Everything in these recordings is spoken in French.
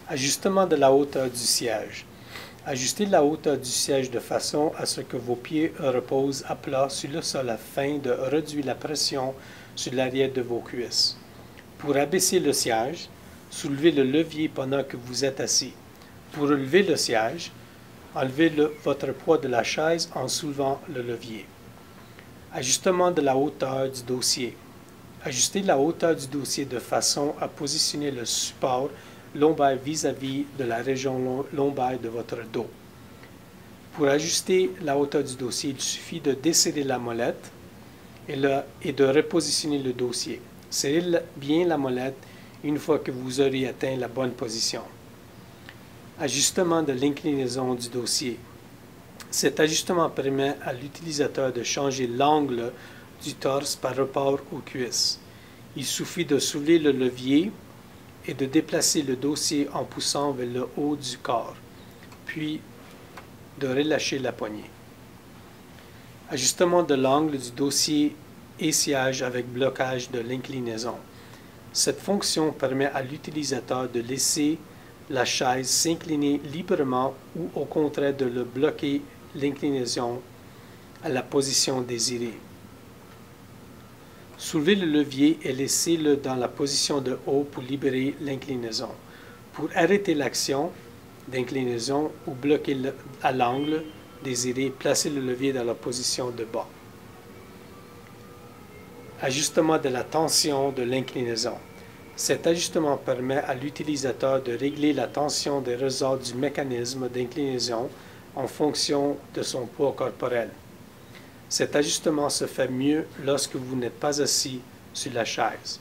Ajustement de la hauteur du siège. Ajustez la hauteur du siège de façon à ce que vos pieds reposent à plat sur le sol afin de réduire la pression sur l'arrière de vos cuisses. Pour abaisser le siège, soulevez le levier pendant que vous êtes assis. Pour relever le siège, enlevez votre poids de la chaise en soulevant le levier. Ajustement de la hauteur du dossier. Ajustez la hauteur du dossier de façon à positionner le support lombaire vis-à-vis de la région lombaire de votre dos. Pour ajuster la hauteur du dossier, il suffit de desserrer la molette et de repositionner le dossier. Serrez bien la molette une fois que vous aurez atteint la bonne position. Ajustement de l'inclinaison du dossier. Cet ajustement permet à l'utilisateur de changer l'angle du torse par rapport aux cuisses. Il suffit de soulever le levier et de déplacer le dossier en poussant vers le haut du corps, puis de relâcher la poignée. Ajustement de l'angle du dossier et siège avec blocage de l'inclinaison. Cette fonction permet à l'utilisateur de laisser la chaise s'incliner librement ou au contraire de le bloquer l'inclinaison à la position désirée. Soulevez le levier et laissez-le dans la position de haut pour libérer l'inclinaison. Pour arrêter l'action d'inclinaison ou bloquer à l'angle désiré, placez le levier dans la position de bas. Ajustement de la tension de l'inclinaison. Cet ajustement permet à l'utilisateur de régler la tension des ressorts du mécanisme d'inclinaison en fonction de son poids corporel. Cet ajustement se fait mieux lorsque vous n'êtes pas assis sur la chaise.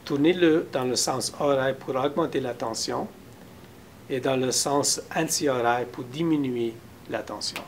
Tournez-le dans le sens horaire pour augmenter la tension et dans le sens anti-horaire pour diminuer la tension.